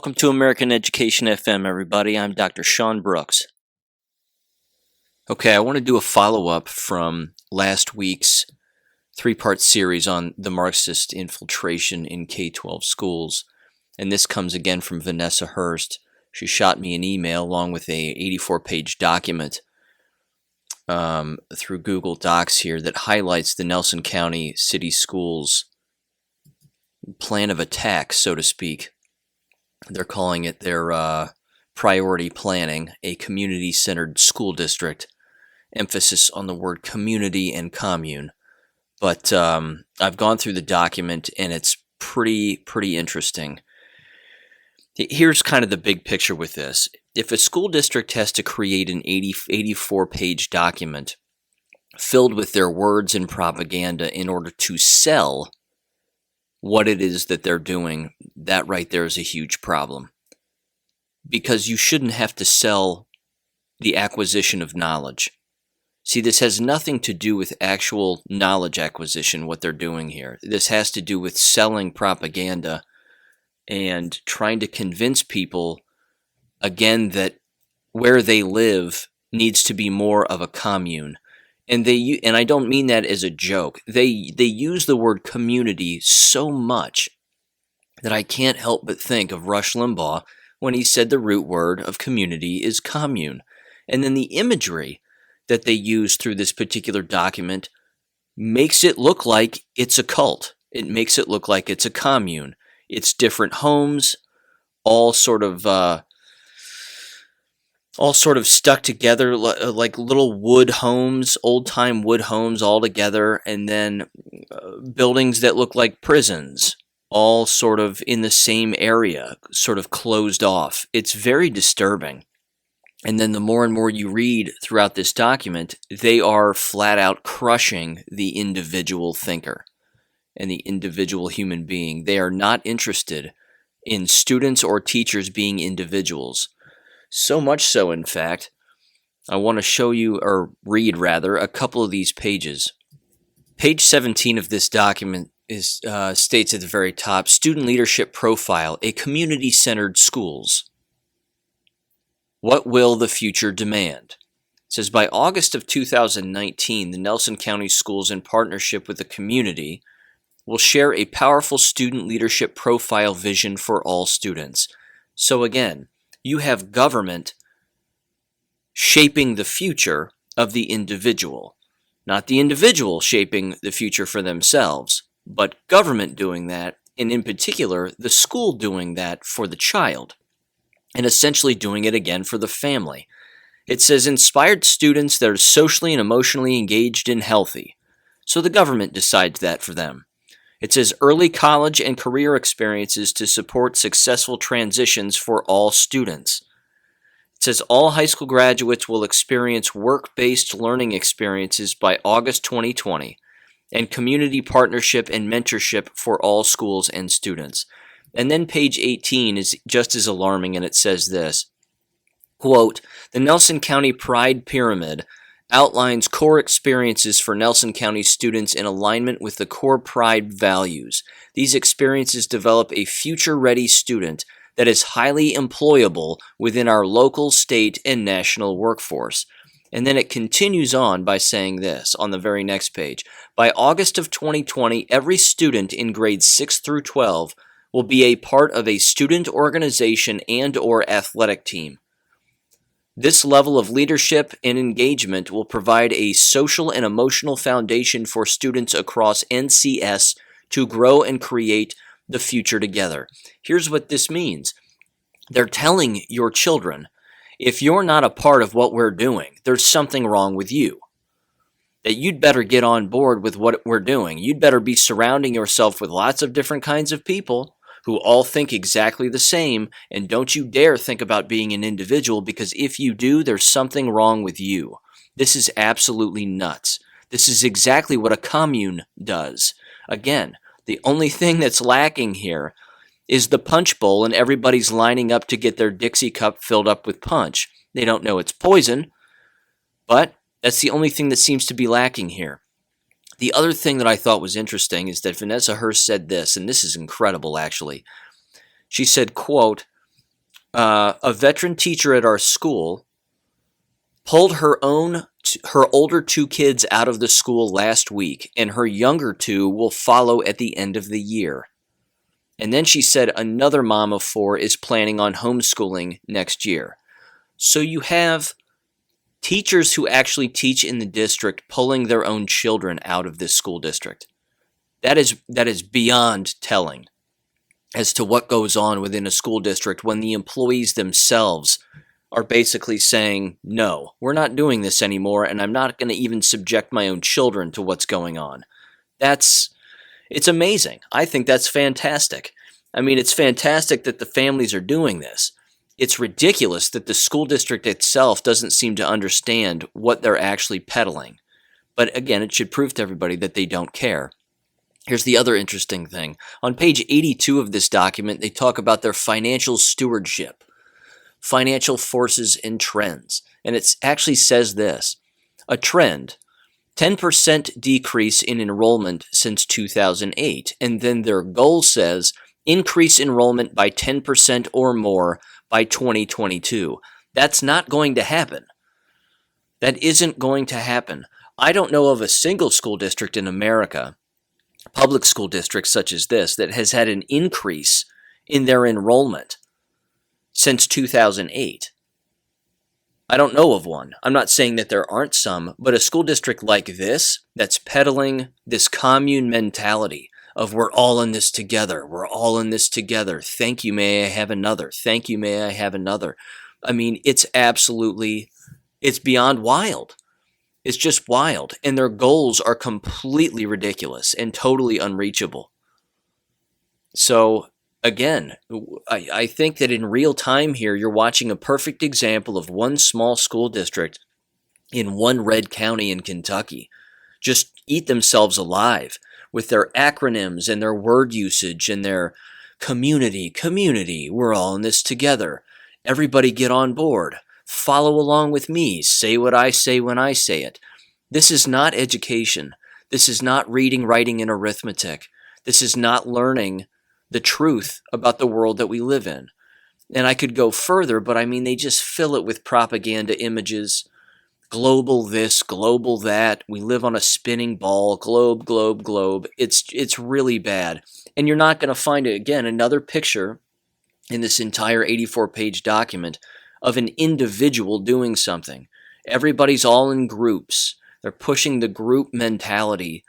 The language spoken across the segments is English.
Welcome to American Education FM, everybody. I'm Dr. Sean Brooks. Okay, I want to do a follow-up from last week's three-part series on the Marxist infiltration in K-12 schools. And this comes again from Vanessa Hurst. She shot me an email along with a 84-page document through Google Docs here that highlights the Nelson County City Schools plan of attack, so to speak. They're calling it their priority planning, a community-centered school district, emphasis on the word community and commune. But I've gone through the document, and it's pretty interesting. Here's kind of the big picture with this. If a school district has to create an 84-page document filled with their words and propaganda in order to sell what it is that they're doing, that right there is a huge problem. Because you shouldn't have to sell the acquisition of knowledge. See, this has nothing to do with actual knowledge acquisition, what they're doing here. This has to do with selling propaganda and trying to convince people, again, that where they live needs to be more of a commune. And I don't mean that as a joke. They use the word community so much that I can't help but think of Rush Limbaugh when he said the root word of community is commune. And then the imagery that they use through this particular document makes it look like it's a cult. It makes it look like it's a commune. It's different homes, all sort of stuck together like little wood homes, old-time wood homes all together, and then buildings that look like prisons, all sort of in the same area, sort of closed off. It's very disturbing. And then the more and more you read throughout this document, they are flat out crushing the individual thinker and the individual human being. They are not interested in students or teachers being individuals. So much so, in fact, I want to show you, or read rather, a couple of these pages. Page 17 of this document states at the very top, Student Leadership Profile, a Community-Centered Schools. What will the future demand? It says, by August of 2019, the Nelson County Schools, in partnership with the community, will share a powerful student leadership profile vision for all students. So again, you have government shaping the future of the individual. Not the individual shaping the future for themselves, but government doing that, and in particular, the school doing that for the child, and essentially doing it again for the family. It says, inspired students that are socially and emotionally engaged and healthy. So the government decides that for them. It says early college and career experiences to support successful transitions for all students. It says all high school graduates will experience work-based learning experiences by August 2020 and community partnership and mentorship for all schools and students. And then page 18 is just as alarming, and it says this, quote, the Nelson County Pride Pyramid outlines core experiences for Nelson County students in alignment with the core Pride values. These experiences develop a future-ready student that is highly employable within our local, state, and national workforce. And then it continues on by saying this on the very next page. By August of 2020, every student in grades 6 through 12 will be a part of a student organization and/or athletic team. This level of leadership and engagement will provide a social and emotional foundation for students across NCS to grow and create the future together. Here's what this means. They're telling your children, if you're not a part of what we're doing, there's something wrong with you. That you'd better get on board with what we're doing. You'd better be surrounding yourself with lots of different kinds of people who all think exactly the same, and don't you dare think about being an individual, because if you do, there's something wrong with you. This is absolutely nuts. This is exactly what a commune does. Again, the only thing that's lacking here is the punch bowl, and everybody's lining up to get their Dixie cup filled up with punch. They don't know it's poison, but that's the only thing that seems to be lacking here. The other thing that I thought was interesting is that Vanessa Hurst said this, and this is incredible actually. She said, quote, A veteran teacher at our school pulled her older two kids out of the school last week, and her younger two will follow at the end of the year. And then she said another mom of four is planning on homeschooling next year. So you have teachers who actually teach in the district pulling their own children out of this school district. That is beyond telling as to what goes on within a school district when the employees themselves are basically saying, no, we're not doing this anymore, and I'm not going to even subject my own children to what's going on. It's amazing. I think that's fantastic. I mean, it's fantastic that the families are doing this. It's ridiculous that the school district itself doesn't seem to understand what they're actually peddling. But again, it should prove to everybody that they don't care. Here's the other interesting thing. On page 82 of this document, they talk about their financial stewardship, financial forces and trends. And it actually says this: a trend, 10% decrease in enrollment since 2008. And then their goal says increase enrollment by 10% or more by 2022. That's not going to happen. That isn't going to happen. I don't know of a single school district in America, public school districts such as this, that has had an increase in their enrollment since 2008. I don't know of one. I'm not saying that there aren't some, but a school district like this that's peddling this commune mentality of we're all in this together, we're all in this together, thank you, may I have another, thank you, may I have another. I mean, it's beyond wild. It's just wild. And their goals are completely ridiculous and totally unreachable. So, again, I think that in real time here, you're watching a perfect example of one small school district in one red county in Kentucky just eat themselves alive with their acronyms and their word usage and their community, we're all in this together. Everybody get on board. Follow along with me. Say what I say when I say it. This is not education. This is not reading, writing, and arithmetic. This is not learning the truth about the world that we live in. And I could go further, but I mean, they just fill it with propaganda images. Global this, global that. We live on a spinning ball. Globe. It's really bad. And you're not going to find, again, another picture in this entire 84-page document of an individual doing something. Everybody's all in groups. They're pushing the group mentality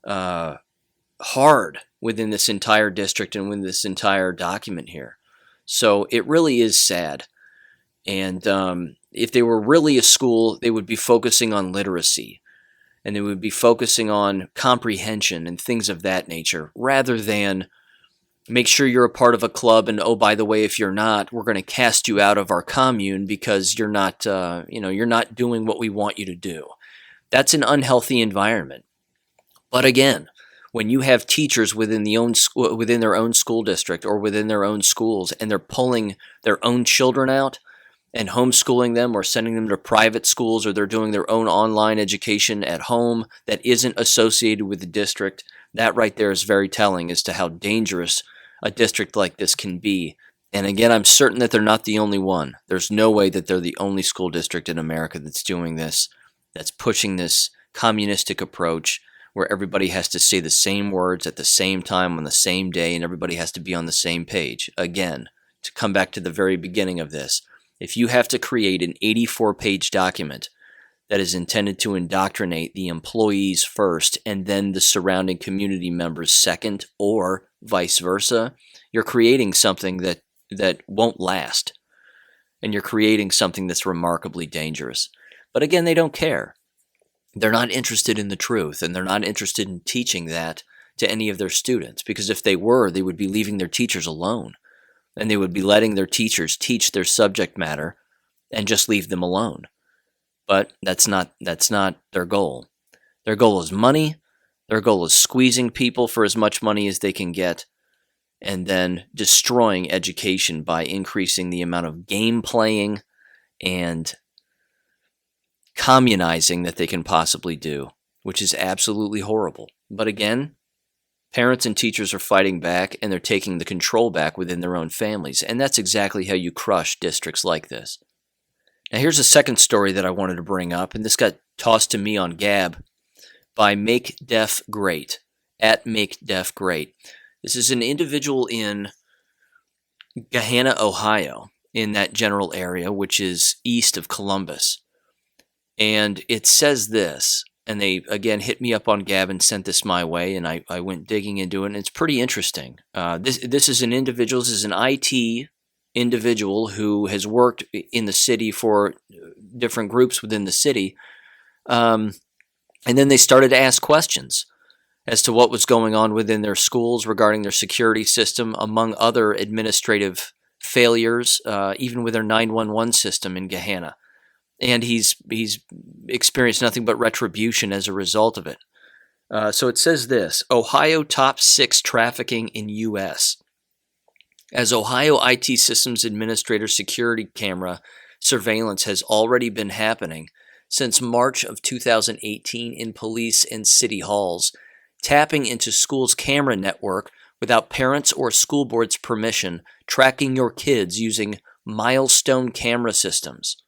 hard within this entire district and within this entire document here. So it really is sad. And if they were really a school, they would be focusing on literacy, and they would be focusing on comprehension and things of that nature, rather than make sure you're a part of a club, and oh, by the way, if you're not, we're going to cast you out of our commune because you're not doing what we want you to do. That's an unhealthy environment. But again, when you have teachers within their own school district or within their own schools, and they're pulling their own children out and homeschooling them or sending them to private schools, or they're doing their own online education at home that isn't associated with the district, that right there is very telling as to how dangerous a district like this can be. And again, I'm certain that they're not the only one. There's no way that they're the only school district in America that's doing this, that's pushing this communistic approach where everybody has to say the same words at the same time on the same day, and everybody has to be on the same page. Again, to come back to the very beginning of this, if you have to create an 84-page document that is intended to indoctrinate the employees first and then the surrounding community members second, or vice versa, you're creating something that won't last. And you're creating something that's remarkably dangerous. But again, they don't care. They're not interested in the truth, and they're not interested in teaching that to any of their students, because if they were, they would be leaving their teachers alone. And they would be letting their teachers teach their subject matter and just leave them alone. But that's not their goal. Their goal is money. Their goal is squeezing people for as much money as they can get, and then destroying education by increasing the amount of game playing and communizing that they can possibly do, which is absolutely horrible. But again, Parents and teachers are fighting back, and they're taking the control back within their own families. And that's exactly how you crush districts like this. Now, here's a second story that I wanted to bring up, and this got tossed to me on Gab by Make Deaf Great, at Make Deaf Great. This is an individual in Gahanna, Ohio, in that general area, which is east of Columbus. And it says this, and they, again, hit me up on Gab and sent this my way, and I went digging into it, and it's pretty interesting. This is an individual, this is an IT individual who has worked in the city for different groups within the city. And then they started to ask questions as to what was going on within their schools regarding their security system, among other administrative failures, even with their 911 system in Gahanna. And he's experienced nothing but retribution as a result of it. So it says this: Ohio top 6 trafficking in U.S. As Ohio IT Systems Administrator security camera surveillance has already been happening since March of 2018 in police and city halls, tapping into schools' camera network without parents' or school board's permission, tracking your kids using milestone camera systems.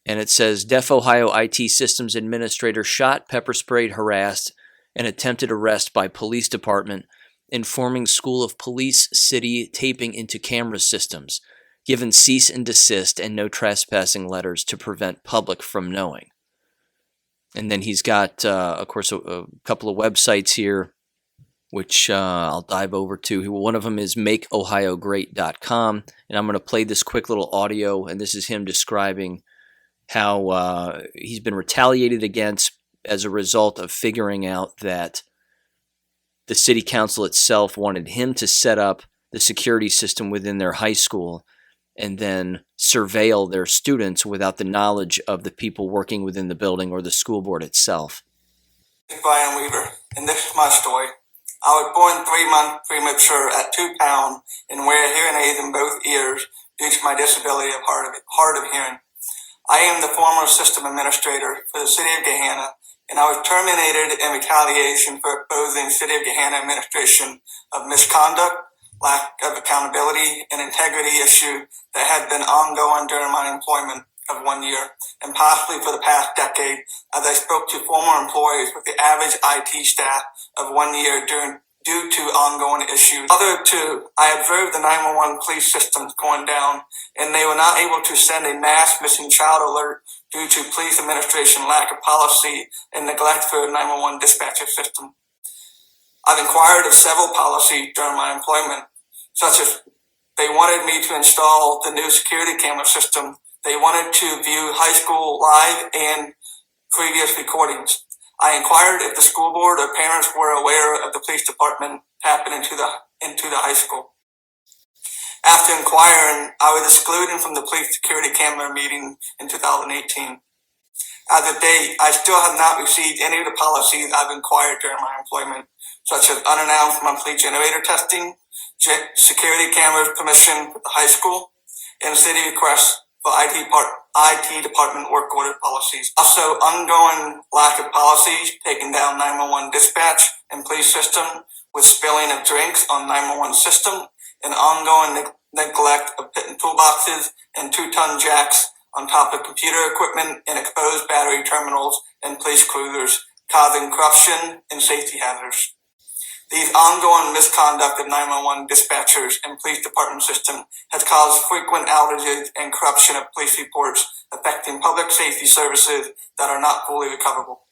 And it says, Deaf Ohio IT Systems Administrator shot, pepper sprayed, harassed, and attempted arrest by police department, informing School of Police City taping into camera systems, given cease and desist and no trespassing letters to prevent public from knowing. And then he's got, of course, a couple of websites here, which I'll dive over to. One of them is makeohiogreat.com, and I'm going to play this quick little audio, and this is him describing how he's been retaliated against as a result of figuring out that the city council itself wanted him to set up the security system within their high school and then surveil their students without the knowledge of the people working within the building or the school board itself. Brian Weaver, and this is my story. I was born 3 months premature at 2 pounds and wear hearing aids in both ears due to my disability of hard of hearing. I am the former system administrator for the city of Gahanna, and I was terminated in retaliation for opposing City of Gahanna administration of misconduct, lack of accountability, and integrity issue that had been ongoing during my employment of 1 year, and possibly for the past decade, as I spoke to former employees with the average IT staff of 1 year due to ongoing issues. Other two, I observed the 911 police systems going down, and they were not able to send a mass missing child alert due to police administration lack of policy and neglect for the 911 dispatcher system. I've inquired of several policies during my employment, such as they wanted me to install the new security camera system. They wanted to view high school live and previous recordings. I inquired if the school board or parents were aware of the police department tapping into the high school. After inquiring, I was excluded from the police security camera meeting in 2018. As of date, I still have not received any of the policies I've inquired during my employment, such as unannounced monthly generator testing, security cameras permission with the high school, and city requests for IT department work order policies. Also, ongoing lack of policies taking down 911 dispatch and police system with spilling of drinks on 911 system, and ongoing neglect of pit and toolboxes and 2-ton jacks on top of computer equipment and exposed battery terminals and police cruisers, causing corruption and safety hazards. These ongoing misconduct of 911 dispatchers and police department system has caused frequent outages and corruption of police reports affecting public safety services that are not fully recoverable.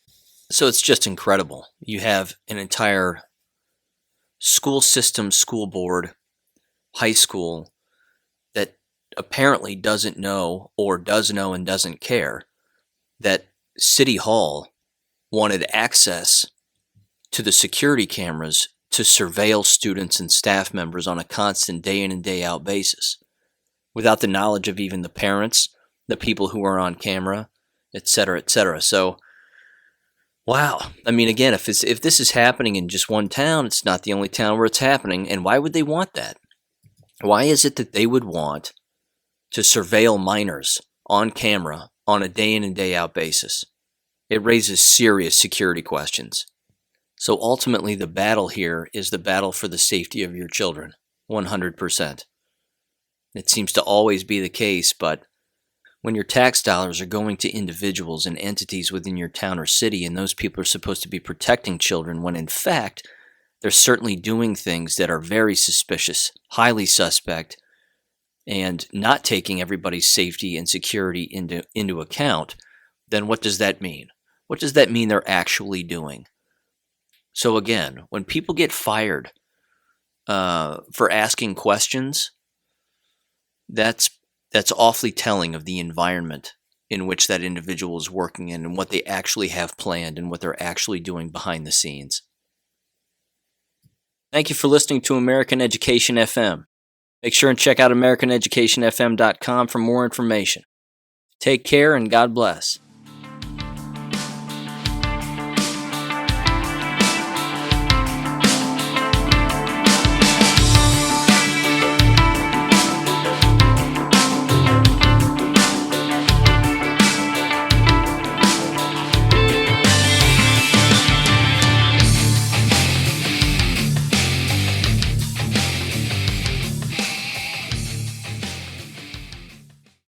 So it's just incredible. You have an entire school system, school board, high school that apparently doesn't know, or does know and doesn't care, that City Hall wanted access to the security cameras to surveil students and staff members on a constant day in and day out basis without the knowledge of even the parents, the people who are on camera, etc., etc. So, wow. I mean, again, if this is happening in just one town, it's not the only town where it's happening. And why would they want that? Why is it that they would want to surveil minors on camera on a day in and day out basis? It raises serious security questions. So ultimately, the battle here is the battle for the safety of your children, 100%. It seems to always be the case, but when your tax dollars are going to individuals and entities within your town or city, and those people are supposed to be protecting children, when in fact, they're certainly doing things that are very suspicious, highly suspect, and not taking everybody's safety and security into account, then what does that mean? What does that mean they're actually doing? So again, when people get fired for asking questions, that's awfully telling of the environment in which that individual is working in and what they actually have planned and what they're actually doing behind the scenes. Thank you for listening to American Education FM. Make sure and check out AmericanEducationFM.com for more information. Take care and God bless.